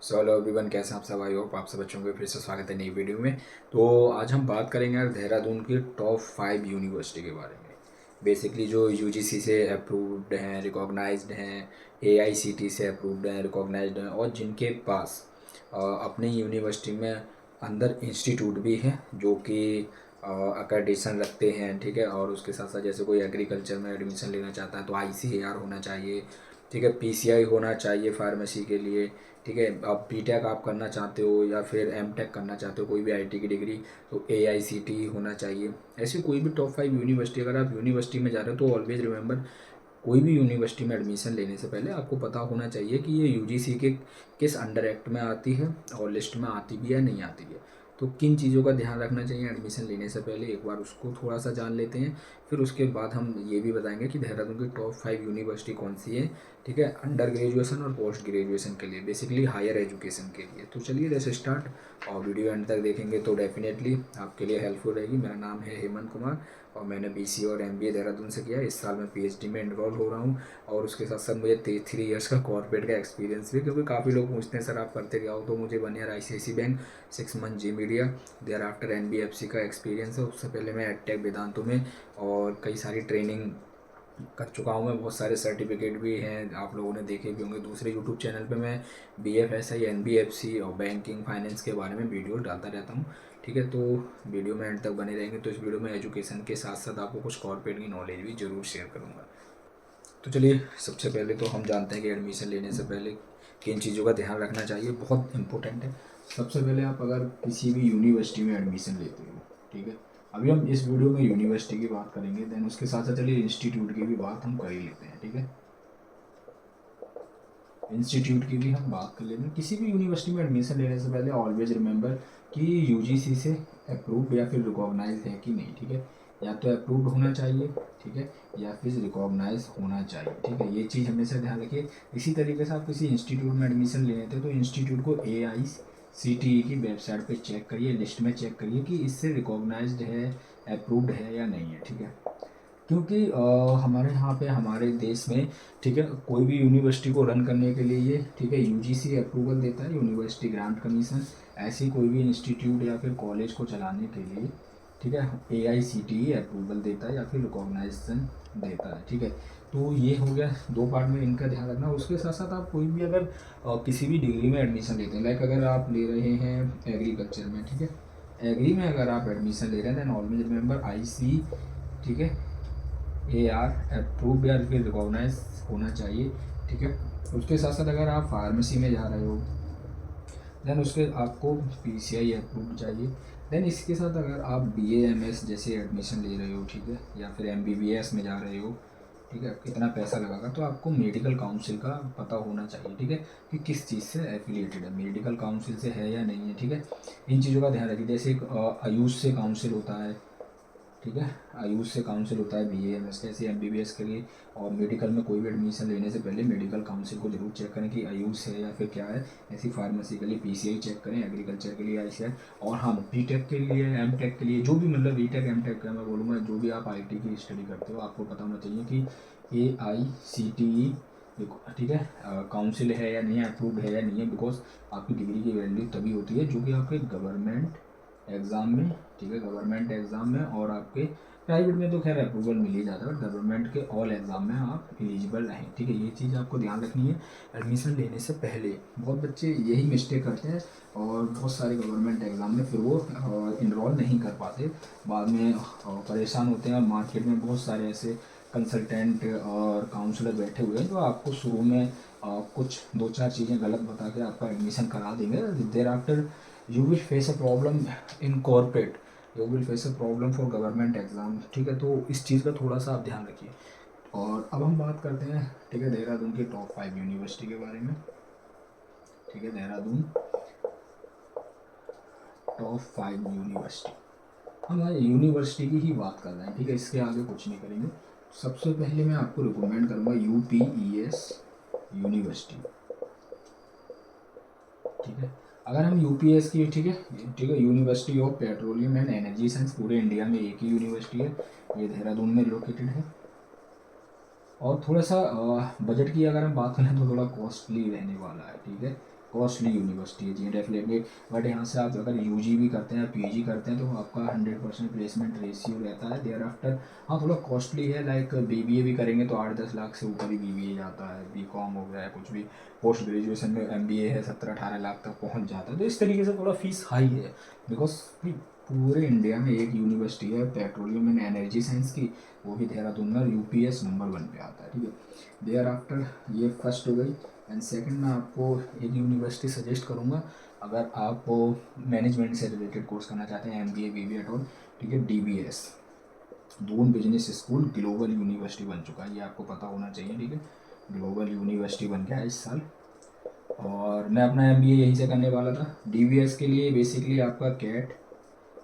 So hello everyone, कैसे हैं आप सब? आई होप आप सब अच्छे होंगे। फिर से स्वागत है नई वीडियो में। तो आज हम बात करेंगे यार देहरादून की टॉप 5 यूनिवर्सिटी के बारे में। बेसिकली जो यूजीसी से अप्रूव्ड हैं, रिकॉग्नाइज्ड हैं, एआईसीटी से अप्रूव्ड हैं, रिकॉग्नाइज्ड हैं, और जिनके पास अपनी यूनिवर्सिटी में अंदर इंस्टीट्यूट भी हैं जो कि अक्रेडिटेशन रखते हैं, ठीक है। और उसके साथ साथ जैसे कोई एग्रीकल्चर में एडमिशन लेना चाहता है तो आईसीएआर होना चाहिए, ठीक है। पीसीआई होना चाहिए फार्मेसी के लिए, ठीक है। आप बीटेक आप करना चाहते हो या फिर एमटेक करना चाहते हो, कोई भी आईटी की डिग्री, तो एआईसीटी होना चाहिए। ऐसी कोई भी टॉप 5 यूनिवर्सिटी, अगर आप यूनिवर्सिटी में जा रहे हो तो ऑलवेज रिमेंबर, कोई भी यूनिवर्सिटी में एडमिशन लेने से पहले आपको पता होना चाहिए कि ये यूजीसी के किस अंडर एक्ट में आती है और लिस्ट में आती भी है नहीं आती है। तो किन चीज़ों का ध्यान रखना चाहिए एडमिशन लेने से पहले, एक बार उसको थोड़ा सा जान लेते हैं। फिर उसके बाद हम ये भी बताएंगे कि देहरादून की टॉप 5 यूनिवर्सिटी कौन सी है, ठीक है, अंडर ग्रेजुएशन और पोस्ट ग्रेजुएशन के लिए, बेसिकली हायर एजुकेशन के लिए। तो चलिए लेट्स स्टार्ट, और वीडियो एंड तक देखेंगे तो डेफिनेटली आपके लिए हेल्पफुल रहेगी। मेरा नाम है हेमंत कुमार और मैंने बीसीए और एमबीए देहरादून से किया। इस साल मैं पीएचडी में इनरोल हो रहा हूँ, और उसके साथ साथ मुझे 3 इयर्स का कॉर्पोरेट का एक्सपीरियंस भी, क्योंकि काफ़ी लोग पूछते हैं सर आप करते क्या हो। तो मुझे 1 year ICICI bank, 6 month Zee Media, thereafter NBFC का एक्सपीरियंस है। उससे पहले मैं एडटेक वेदांतों में और कई सारी ट्रेनिंग कर चुका हूँ मैं। बहुत सारे सर्टिफिकेट भी हैं, आप लोगों ने देखे भी होंगे। दूसरे यूट्यूब चैनल पे मैं बीएफएसआई, एनबीएफसी और बैंकिंग फाइनेंस के बारे में वीडियो डालता रहता हूँ, ठीक है। तो वीडियो में एंड तक बने रहेंगे। तो इस वीडियो में एजुकेशन के साथ साथ आपको कुछ कॉर्पोरेट की नॉलेज भी ज़रूर शेयर करूँगा। तो चलिए, सबसे पहले तो हम जानते हैं कि एडमिशन लेने से पहले किन चीज़ों का ध्यान रखना चाहिए, बहुत इंपॉर्टेंट है। सबसे पहले आप अगर किसी भी यूनिवर्सिटी में एडमिशन लेते हो, ठीक है, अभी हम इस वीडियो में यूनिवर्सिटी की बात करेंगे, देन उसके साथ साथ चलिए इंस्टीट्यूट की भी बात हम कर ही लेते हैं, ठीक है। इंस्टीट्यूट की भी हम बात कर लेते हैं। किसी भी यूनिवर्सिटी में एडमिशन लेने से पहले ऑलवेज रिमेंबर कि यूजीसी से अप्रूव्ड या फिर रिकॉग्नाइज है कि नहीं, ठीक है। या तो अप्रूव्ड होना चाहिए, ठीक है, या फिर रिकॉग्नाइज होना चाहिए, ठीक है। ये चीज़ हमेशा ध्यान रखिए। इसी तरीके से आप किसी इंस्टीट्यूट में एडमिशन ले लेते हैं तो इंस्टीट्यूट को एआईसीटीई की वेबसाइट पे चेक करिए, लिस्ट में चेक करिए कि इससे रिकॉग्नाइज्ड है, अप्रूव्ड है या नहीं है, ठीक है। क्योंकि हमारे यहाँ पे हमारे देश में, ठीक है, कोई भी यूनिवर्सिटी को रन करने के लिए ये, ठीक है, यूजीसी अप्रूवल देता है, यूनिवर्सिटी ग्रांट कमीशन। ऐसी कोई भी इंस्टीट्यूट या फिर कॉलेज को चलाने के लिए, ठीक है, एआईसीटीई अप्रूवल देता है या फिर रिकॉग्नाइजेशन देता है, ठीक है। तो ये हो गया दो पार्ट में, इनका ध्यान रखना। उसके साथ साथ आप कोई भी अगर किसी भी डिग्री में एडमिशन लेते हैं, लाइक अगर आप ले रहे हैं एग्रीकल्चर में, ठीक है, एग्री में अगर आप एडमिशन ले रहे हैं देन ऑलवेज रिमेंबर आईसी, ठीक है, एआर अप्रूव या फिर रिकॉग्नाइज होना चाहिए, ठीक है। उसके साथ साथ अगर आप फार्मेसी में जा रहे हो देन उसके आपको पीसीआई अप्रूव चाहिए। देन इसके साथ अगर आप बीएएमएस जैसे एडमिशन ले रहे हो, ठीक है, या फिर एमबीबीएस में जा रहे हो, ठीक है, कितना पैसा लगेगा, तो आपको मेडिकल काउंसिल का पता होना चाहिए, ठीक है, कि किस चीज़ से एफिलिएटेड है, मेडिकल काउंसिल से है या नहीं है, ठीक है। इन चीज़ों का ध्यान रखिए। जैसे एक आयुष से काउंसिल होता है, ठीक है, आयुष से काउंसिल होता है बीएएमएस कैसे एमबीबीएस के लिए। और मेडिकल में कोई भी एडमिशन लेने से पहले मेडिकल काउंसिल को जरूर चेक करें कि आयुष है या फिर क्या है। ऐसी फार्मेसी के लिए पीसीआई चेक करें, एग्रीकल्चर के लिए आईसीआई, और हाँ बीटेक के लिए, एमटेक के लिए, जो भी मतलब बीटेक एमटेक का मैं बोलूँगा, जो भी आप आईटी की स्टडी करते हो आपको पता होना चाहिए कि एआईसीटीई, ठीक है, काउंसिल है या नहीं है, अप्रूव्ड है या नहीं है। बिकॉज आपकी डिग्री की वैल्यू तभी होती है जो कि आपके गवर्नमेंट एग्ज़ाम में, ठीक है, गवर्नमेंट एग्ज़ाम में, और आपके प्राइवेट में तो खैर अप्रूवल मिल ही जाता है, बट गवर्नमेंट के ऑल एग्ज़ाम में आप एलिजिबल रहें, ठीक है। ये चीज़ आपको ध्यान रखनी है एडमिशन लेने से पहले। बहुत बच्चे यही मिस्टेक करते हैं और बहुत सारे गवर्नमेंट एग्ज़ाम में फिर वो इनरोल नहीं कर पाते, बाद में परेशान होते हैं। और मार्केट में बहुत सारे ऐसे कंसल्टेंट और काउंसलर बैठे हुए हैं जो आपको शुरू में कुछ दो चार चीज़ें गलत बता के आपका एडमिशन करा देंगे। There after you will face a problem in corporate, you will face a problem for government exam, ठीक है। तो इस चीज़ का थोड़ा सा आप ध्यान रखिए। और अब हम बात करते हैं, ठीक है, देहरादून की टॉप 5 यूनिवर्सिटी के बारे में, ठीक है। देहरादून टॉप 5 यूनिवर्सिटी, हम आज यूनिवर्सिटी की ही बात कर रहे हैं, ठीक है, इसके आगे कुछ नहीं करेंगे। सबसे पहले मैं आपको रिकमेंड करूँगा यूपीईएस यूनिवर्सिटी, ठीक है। अगर हम यूपीएस की, ठीक है, ठीक है, university of petroleum and energy science, पूरे इंडिया में एक ही यूनिवर्सिटी है, ये देहरादून में लोकेटेड है। और थोड़ा सा बजट की अगर हम बात करें तो थोड़ा कॉस्टली रहने वाला है, ठीक है। कॉस्टली यूनिवर्सिटी है जी डेफिनेटली। बट यहाँ से आप अगर यूजी भी करते हैं या पीजी करते हैं तो आपका 100% प्लेसमेंट रेशियो रहता है देयर आफ्टर। हाँ थोड़ा कॉस्टली है, लाइक बीबीए भी करेंगे तो 8-10 लाख से ऊपर ही बीबीए जाता है, बीकॉम हो गया है कुछ भी, पोस्ट ग्रेजुएशन में एमबीए है 17-18 लाख तक पहुँच जाता है। तो इस तरीके से थोड़ा फीस हाई है, बिकॉज पूरे इंडिया में एक यूनिवर्सिटी है पेट्रोलियम एंड एनर्जी साइंस की, वो भी देहरादून में, यूपीएस नंबर 1 पे आता है, ठीक है। देयर आफ्टर ये फर्स्ट हो गई। एंड सेकंड मैं आपको एक यूनिवर्सिटी सजेस्ट करूँगा अगर आप मैनेजमेंट से रिलेटेड कोर्स करना चाहते हैं, एमबीए बीबीए एट ऑल, ठीक है। DBS, Doon business school global university बन चुका है, ये आपको पता होना चाहिए, ठीक है। ग्लोबल यूनिवर्सिटी बन गया है इस साल, और मैं अपना एमबीए यहीं से करने वाला था। डीबीएस के लिए बेसिकली आपका कैट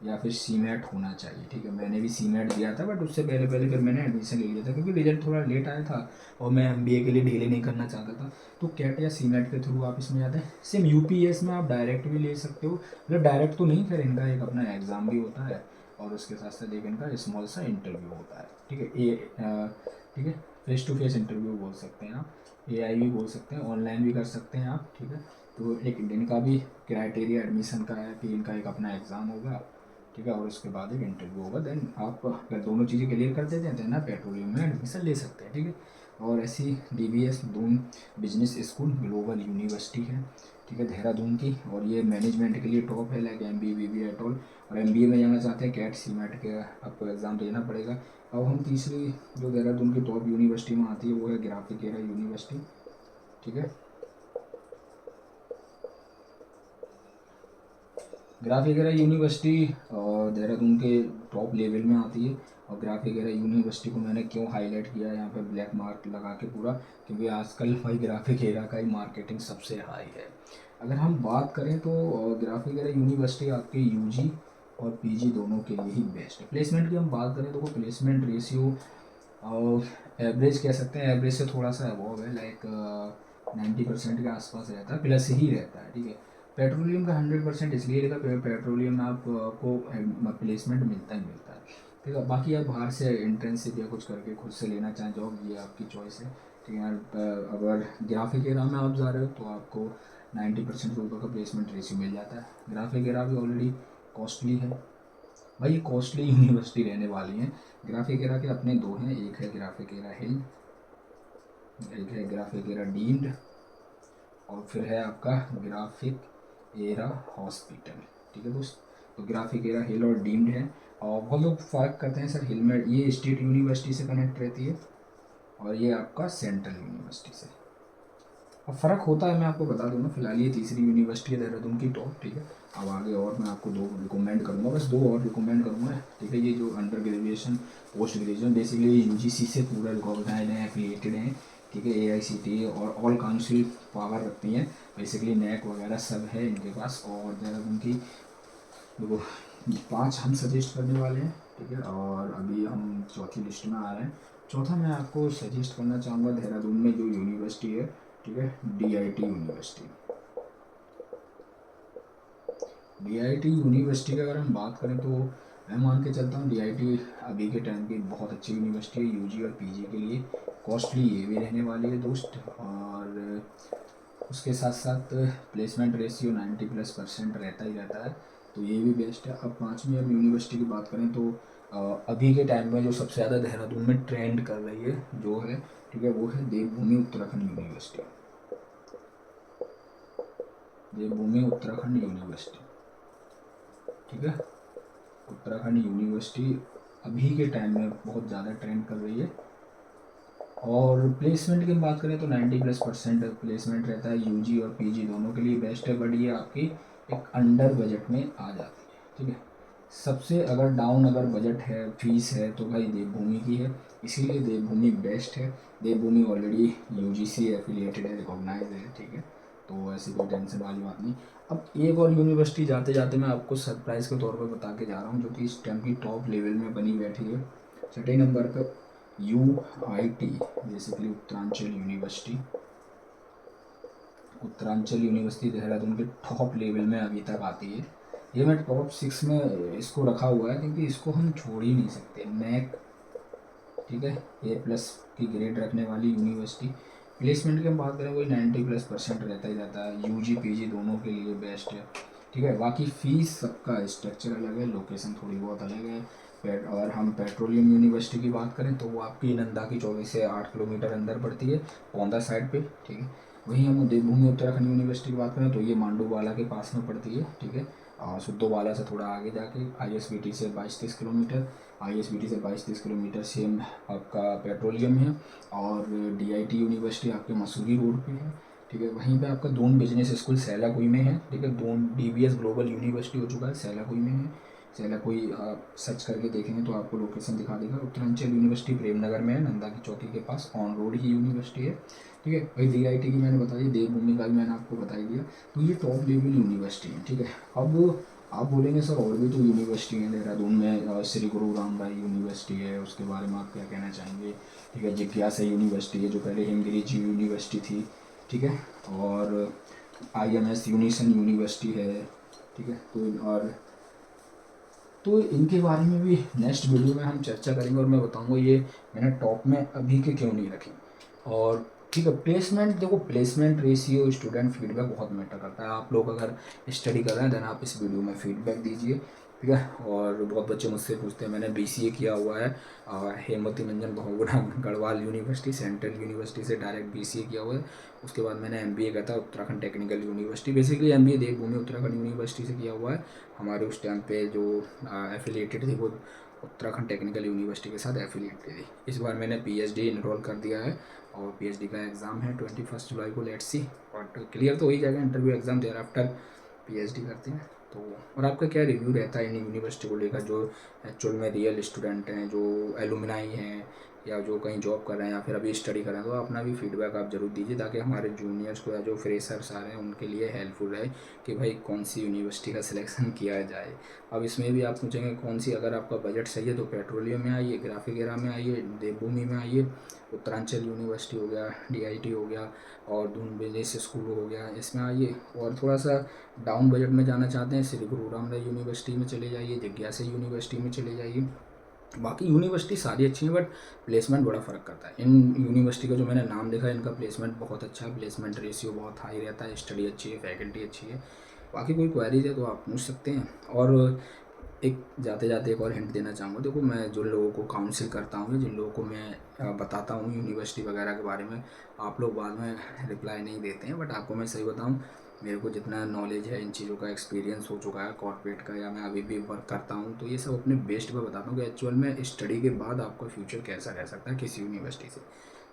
या फिर सीमेट होना चाहिए, ठीक है। मैंने भी सीमेट दिया था, बट उससे पहले पहले फिर मैंने एडमिशन ले लिया था क्योंकि रिजल्ट थोड़ा लेट आया था और मैं एमबीए के लिए डिले नहीं करना चाहता था। तो कैट या सीमेट के थ्रू आप इसमें जाते हैं। सेम यूपीएस में आप डायरेक्ट भी ले सकते हो, मतलब डायरेक्ट तो नहीं, फिर इनका एक अपना एग्ज़ाम भी होता है और उसके साथ साथ एक इनका स्मॉल सा इंटरव्यू होता है, ठीक है। ठीक है, फेस टू फेस इंटरव्यू बोल सकते हैं आप, एआई भी बोल सकते हैं, ऑनलाइन भी कर सकते हैं आप, ठीक है। तो एक इनका भी क्राइटेरिया एडमिशन का है कि इनका एक अपना एग्ज़ाम होगा, ठीक है, और उसके बाद एक इंटरव्यू होगा। देन आप अगर दोनों चीज़ें क्लियर कर देते हैं देन आप पेट्रोलियम में एडमिशन ले सकते हैं, ठीक है। और ऐसी DBS Doon business school global university है, ठीक है, देहरादून की, और ये मैनेजमेंट के लिए टॉप है, like MBA BBA at all. और एमबीए में जाना चाहते हैं कैट सीमेट के आपको एग्ज़ाम देना पड़ेगा। अब हम तीसरी जो देहरादून की टॉप यूनिवर्सिटी में आती है वो है ग्राफिकेरा यूनिवर्सिटी, ठीक है। ग्राफिकेरा यूनिवर्सिटी देहरादून के टॉप लेवल में आती है। और ग्राफिकेरा यूनिवर्सिटी को मैंने क्यों हाईलाइट किया है यहाँ पे ब्लैक मार्क लगा के पूरा, क्योंकि आजकल भाई ग्राफिकेरा का ही मार्केटिंग सबसे हाई है। अगर हम बात करें तो ग्राफिकेरा यूनिवर्सिटी आपके यूजी और पीजी दोनों के लिए ही बेस्ट है। प्लेसमेंट की हम बात करें तो वो प्लेसमेंट रेशियो और एवरेज कह सकते हैं, एवरेज से थोड़ा सा अबव है, लाइक 90% के आसपास रहता है, प्लस ही रहता है, ठीक है। पेट्रोलियम का 100% इसलिए रहता है, पेट्रोलियम में आपको प्लेसमेंट मिलता ही मिलता है, ठीक है। बाकी आप बाहर से इंटर्नशिप या कुछ करके खुद से लेना चाहें जॉब, ये आपकी चॉइस है, ठीक है। अगर ग्राफिक एरा में आप जा रहे हो तो आपको 90% के ऊपर का प्लेसमेंट रेशियो मिल जाता है। ग्राफिक एरा भी ऑलरेडी कॉस्टली है भाई, ये कॉस्टली यूनिवर्सिटी रहने वाली है। ग्राफिक एरा के अपने दो हैं, एक है ग्राफिक एरा हिल, एक है ग्राफिक एरा डीम्ड, और फिर है आपका ग्राफिक एरा हॉस्पिटल, ठीक है दोस्त। तो ग्राफिक एरा हिल और डीम्ड है, और बहुत लोग फ़र्क करते हैं सर, हिल में ये स्टेट यूनिवर्सिटी से कनेक्ट रहती है और ये आपका सेंट्रल यूनिवर्सिटी से। अब फ़र्क होता है, मैं आपको बता दूँ ना, फिलहाल ये तीसरी यूनिवर्सिटी है देहरादून की टॉप, ठीक है। अब आगे और मैं आपको दो रिकमेंड करूँगा, बस दो और रिकमेंड करूँगा, ठीक है। ये जो under graduation post graduation basically UGC से पूरा रिकॉग्नाइज हैं, एफिलिएटेड हैं, ठीक है। एआईसीटीई और ऑल काउंसिल पावर रखती हैं, बेसिकली नैक वगैरह सब है इनके पास। और देहरादून की देखो 5 हम सजेस्ट करने वाले हैं, ठीक है, और अभी हम चौथी लिस्ट में आ रहे हैं। चौथा मैं आपको सजेस्ट करना चाहूँगा देहरादून में जो यूनिवर्सिटी है, ठीक है, डीआईटी यूनिवर्सिटी। डीआईटी यूनिवर्सिटी की अगर हम बात करें तो मैं मान के चलता हूँ डीआईटी अभी के टाइम की बहुत अच्छी यूनिवर्सिटी है यूजी और पीजी के लिए। कॉस्टली ये भी रहने वाली है दोस्त, और उसके साथ साथ प्लेसमेंट रेशियो 90+% रहता ही रहता है, तो ये भी बेस्ट है। अब पाँचवीं अब यूनिवर्सिटी की बात करें तो अभी के टाइम में जो सबसे ज़्यादा देहरादून में ट्रेंड कर रही है जो है, ठीक है, वो है देवभूमि उत्तराखंड यूनिवर्सिटी। देवभूमि उत्तराखंड यूनिवर्सिटी, ठीक है। उत्तराखंड यूनिवर्सिटी अभी के टाइम में बहुत ज़्यादा ट्रेंड कर रही है। और प्लेसमेंट की बात करें तो 90+% प्लेसमेंट रहता है, यूजी और पीजी दोनों के लिए बेस्ट है, बट ये आपकी एक अंडर बजट में आ जाती है, ठीक है। सबसे अगर डाउन अगर बजट है, फीस है, तो भाई देवभूमि की है, इसीलिए देवभूमि बेस्ट है। देवभूमि ऑलरेडी यूजीसी एफिलिएटेड है, रिकॉग्नाइज है, ठीक है, तो ऐसी कोई टेंशन वाली बात नहीं। अब एक और यूनिवर्सिटी जाते जाते मैं आपको सरप्राइज़ के तौर पर बता के जा रहा हूँ, जो कि इस टाइम की टॉप लेवल में बनी बैठी है, छठे नंबर पर UIT, basically Uttaranchal university. Uttaranchal university Dehradun के टॉप लेवल में अभी तक आती है। ये मैं टॉप 6 में इसको रखा हुआ है क्योंकि इसको हम छोड़ ही नहीं सकते। नैक, ठीक है, A+ की ग्रेड रखने वाली यूनिवर्सिटी, प्लेसमेंट की हम बात करें, वही 90+% रहता ही रहता है, यूजी पीजी दोनों के लिए बेस्ट है, ठीक है। बाकी फ़ीस सबका स्ट्रक्चर अलग है, लोकेशन थोड़ी बहुत अलग है। अगर हम पेट्रोलियम यूनिवर्सिटी की बात करें तो वो आपकी नंदा की 24 से 8 किलोमीटर अंदर पड़ती है, पौंदा साइड पे, ठीक है। वहीं हम देवभूमि उत्तराखंड यूनिवर्सिटी की बात करें तो ये मांडूवाला के पास में पड़ती है, ठीक है। सुद्धोवाला से थोड़ा आगे जाके ISBT से 22-23 किलोमीटर, ISBT से 22-23 किलोमीटर सेम आपका पेट्रोलियम है। और DIT यूनिवर्सिटी आपके मसूरी रोड पे है, ठीक है। वहीं पे आपका दून बिजनेस स्कूल सैलाकुई में है, ठीक है। दून DBS ग्लोबल यूनिवर्सिटी हो चुका है, सैलाकुई में है। सैलाकुई आप सर्च करके देखेंगे तो आपको लोकेशन दिखा देगा। उत्तरांचल यूनिवर्सिटी प्रेमनगर में है, नंदा की चौकी के पास, ऑन रोड ही यूनिवर्सिटी है, ठीक है। भाई DIT की मैंने बताई, देवभूमि का भी मैंने आपको बता ही दिया। तो ये टॉप लेवल यूनिवर्सिटी है, ठीक है। अब आप बोलेंगे सर और भी तो यूनिवर्सिटी है देहरादून में, श्री गुरु रामदास यूनिवर्सिटी है, उसके बारे में आप क्या कहना चाहेंगे, ठीक है। जिज्ञासा यूनिवर्सिटी है जो पहले हिमगिरी जी यूनिवर्सिटी थी, ठीक है। और IMS यूनिसन यूनिवर्सिटी है, ठीक है। तो इनके बारे में भी नेक्स्ट वीडियो में हम चर्चा करेंगे और मैं बताऊंगा ये मैंने टॉप में अभी के क्यों नहीं रखे। और ठीक है, प्लेसमेंट देखो, प्लेसमेंट रेशियो स्टूडेंट फीडबैक बहुत मैटर करता है। आप लोग अगर स्टडी कर रहे हैं देन आप इस वीडियो में फीडबैक दीजिए, ठीक है। और बहुत बच्चे मुझसे पूछते हैं, मैंने BCA किया हुआ है हेमवती मंजन Bahuguna Garhwal university, central university से डायरेक्ट BCA किया हुआ है। उसके बाद मैंने MBA किया था Uttarakhand technical university, basically MBA देवभूमि उत्तराखंड यूनिवर्सिटी से किया हुआ है। हमारे उस टाइम पे जो एफिलिएटेड थी वो उत्तराखंड टेक्निकल यूनिवर्सिटी के साथ एफिलिएटेड थी। इस बार मैंने PhD इनरोल कर दिया है और PhD का एग्ज़ाम है 21 जुलाई को, लेट्स सी। बट क्लियर तो हो ही जाएगा interview exam, thereafter PhD करते हैं तो। और आपका क्या रिव्यू रहता है इन यूनिवर्सिटी को लेकर, जो एक्चुअल में रियल स्टूडेंट हैं, जो एलुमनाई हैं, या जो कहीं जॉब कर रहे हैं या फिर अभी स्टडी कर रहे हैं, तो अपना भी फीडबैक आप ज़रूर दीजिए ताकि हमारे जूनियर्स को या जो फ्रेशर्स आ रहे हैं उनके लिए हेल्पफुल रहे कि भाई कौन सी यूनिवर्सिटी का सिलेक्शन किया जाए। अब इसमें भी आप पूछेंगे कौन सी, अगर आपका बजट सही है तो पेट्रोलियम में आइए, ग्राफिक में आइए, देवभूमि में आइए, उत्तरांचल यूनिवर्सिटी हो गया, DIT हो गया, और दून बिजनेस स्कूल हो गया, इसमें आइए। और थोड़ा सा डाउन बजट में जाना चाहते हैं, श्री गुरु रामदास यूनिवर्सिटी में चले जाइए, जिज्ञासा यूनिवर्सिटी में चले जाइए। बाकी यूनिवर्सिटी सारी अच्छी हैं बट प्लेसमेंट बड़ा फ़र्क करता है। इन यूनिवर्सिटी का जो मैंने नाम देखा है इनका प्लेसमेंट बहुत अच्छा है, प्लेसमेंट रेशियो बहुत हाई रहता है, स्टडी अच्छी है, फैकल्टी अच्छी है। बाकी कोई क्वेरीज है तो आप पूछ सकते हैं। और एक जाते जाते एक और हिंट देना चाहूँगा, देखो मैं जो लोगों को काउंसिल करता हूँ, जिन लोगों को मैं बताता हूँ यूनिवर्सिटी वगैरह के बारे में, आप लोग बाद में रिप्लाई नहीं देते हैं, बट आपको मैं सही बताऊँ, मेरे को जितना नॉलेज है इन चीज़ों का, एक्सपीरियंस हो चुका है कॉर्पोरेट का, या मैं अभी भी वर्क करता हूँ, तो ये सब अपने बेस्ट पे बताता हूँ कि एक्चुअल में स्टडी के बाद आपका फ्यूचर कैसा रह सकता है किसी यूनिवर्सिटी से।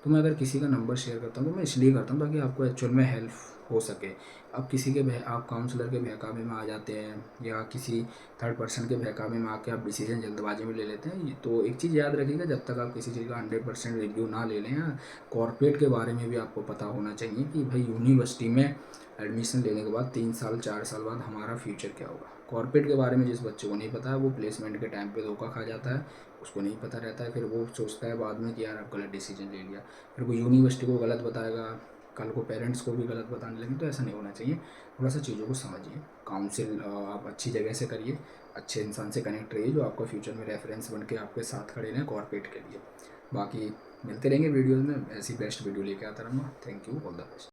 तो मैं अगर किसी का नंबर शेयर करता हूँ तो मैं इसलिए करता हूँ ताकि आपको एक्चुअल में हेल्प हो सके। आप किसी के आप काउंसलर के बहकावे में आ जाते हैं या किसी थर्ड पर्सन के बहकावे में आके आप डिसीजन जल्दबाजी में ले लेते हैं, तो एक चीज़ याद रखिएगा, जब तक आप किसी चीज़ का 100% रिव्यू ना ले लें, या कॉर्पोरेट के बारे में भी आपको पता होना चाहिए कि भाई यूनिवर्सिटी में एडमिशन लेने के बाद 3 साल 4 साल बाद हमारा फ्यूचर क्या होगा। कॉर्पोरेट के बारे में जिस बच्चे को नहीं पता है वो प्लेसमेंट के टाइम पे धोखा खा जाता है, उसको नहीं पता रहता है, फिर वो सोचता है बाद में कि यार आप गलत डिसीजन ले लिया, फिर वो यूनिवर्सिटी को गलत बताएगा, कल को पेरेंट्स को भी गलत बताने लगे। तो ऐसा नहीं होना चाहिए, थोड़ा सा चीज़ों को समझिए। काउंसिल आप अच्छी जगह से करिए, अच्छे इंसान से कनेक्ट रहिए जो आपका फ्यूचर में रेफरेंस बन के आपके साथ खड़े रहें कॉर्पोरेट के लिए। बाकी मिलते रहेंगे वीडियोज़ में, ऐसी बेस्ट वीडियो लेके आता रहूँगा। Thank you, all the best.